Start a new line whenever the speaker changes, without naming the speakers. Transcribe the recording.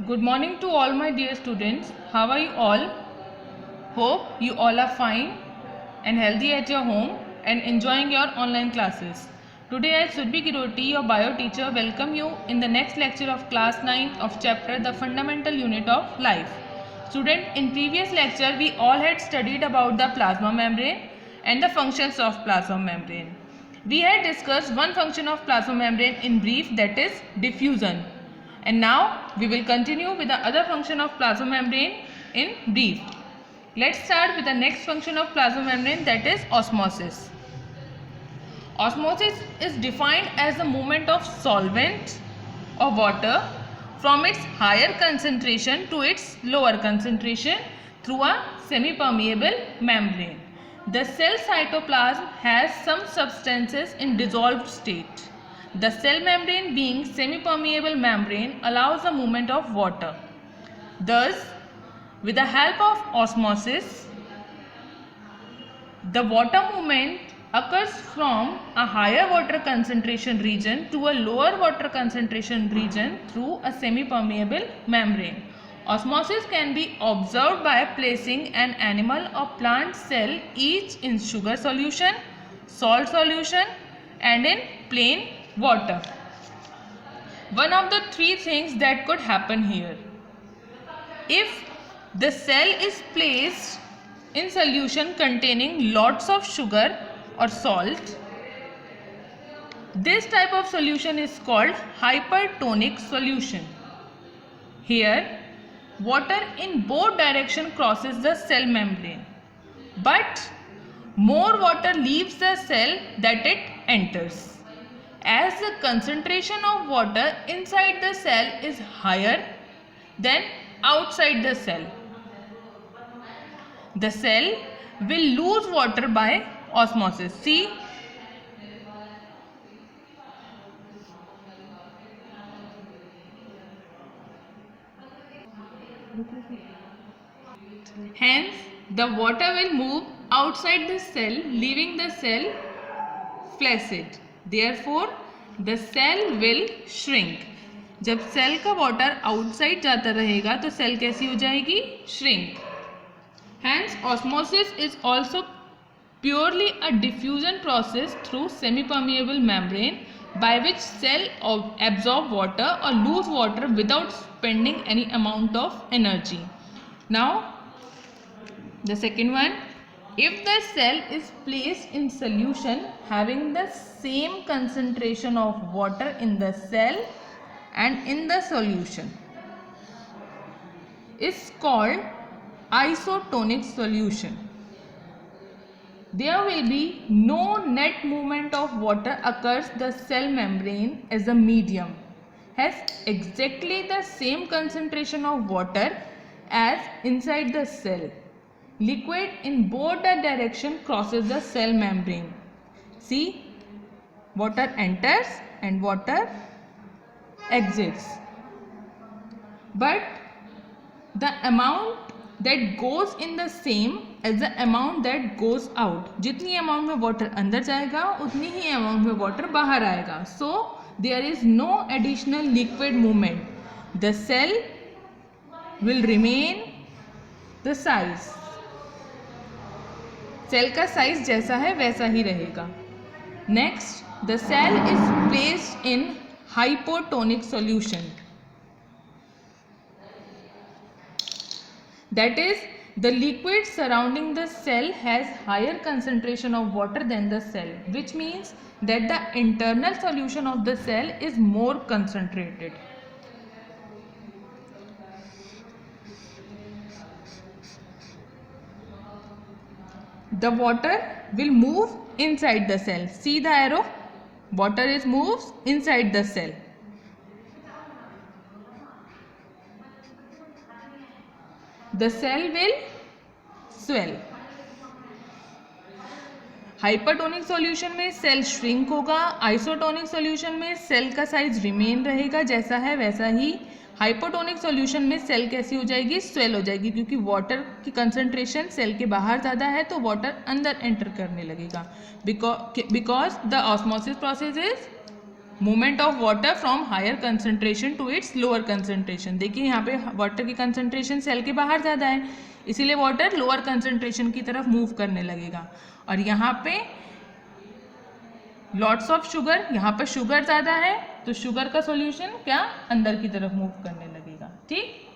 Good morning to all my dear students. How are you all? Hope you all are fine and healthy at your home and enjoying your online classes. Today I, Surbhi Giroti, your bio teacher, welcome you in the next lecture of class 9 of chapter The Fundamental Unit of Life. Student, in previous lecture we all had studied about the plasma membrane and the functions of plasma membrane. We had discussed one function of plasma membrane in brief, that is diffusion. And now we will continue with the other function of plasma membrane in brief. Let's start with the next function of plasma membrane, that is osmosis. Osmosis is defined as the movement of solvent or water from its higher concentration to its lower concentration through a semi-permeable membrane. The cell cytoplasm has some substances in dissolved state. The cell membrane, being semi-permeable membrane, allows the movement of water. Thus, with the help of osmosis, the water movement occurs from a higher water concentration region to a lower water concentration region through a semi-permeable membrane. Osmosis can be observed by placing an animal or plant cell each in sugar solution, salt solution and in plain water. One of the three things that could happen here: if the cell is placed in solution containing lots of sugar or salt, this type of solution is called hypertonic solution. Here, water in both directions crosses the cell membrane, but more water leaves the cell than it enters. As the concentration of water inside the cell is higher than outside the cell, the cell will lose water by osmosis. See, hence the water will move outside the cell, leaving the cell flaccid. Therefore, the cell will shrink. जब cell का water outside जाता रहेगा तो cell कैसी हो जाएगी? Shrink. Hence, osmosis is also purely a diffusion process through semi-permeable membrane by which cell absorb water or lose water without spending any amount of energy. Now, the second one, if the cell is placed in solution having the same concentration of water in the cell and in the solution, is called isotonic solution. There will be no net movement of water occurs. The cell membrane as a medium has exactly the same concentration of water as inside the cell. Liquid in both the direction crosses the cell membrane. See, water enters and water exits, but the amount that goes in the same as the amount that goes out. जितनी amount में water अंदर जाएगा उतनी ही amount में water बाहर आएगा. So there is no additional liquid movement. The cell will remain the size. Cell का size जैसा है वैसा ही रहेगा. Next, the cell is placed in hypotonic solution. That is, the liquid surrounding the cell has higher concentration of water than the cell, which means that the internal solution of the cell is more concentrated. The water will move inside the cell. See the arrow? Water moves inside the cell. The cell will swell. Hypertonic solution में cell shrink होगा. Isotonic solution में cell का size remain रहेगा जैसा है वैसा ही. Hypotonic solution में cell कैसी हो जाएगी? स्वेल हो जाएगी, क्योंकि वाटर की कंसंट्रेशन सेल के बाहर ज़्यादा है तो वाटर अंदर एंटर करने लगेगा. Because the osmosis process is movement of water from higher concentration to its lower concentration. देखिए यहाँ पे वाटर की कंसंट्रेशन सेल के बाहर ज़्यादा है, इसीलिए वाटर लोअर कंसंट्रेशन की तरफ मूव करने लगेगा। और यहाँ पे लॉट्स ऑफ शुगर, यहाँ पर शुगर ज़्यादा है तो शुगर का सॉल्यूशन क्या अंदर की तरफ मूव करने लगेगा। ठीक।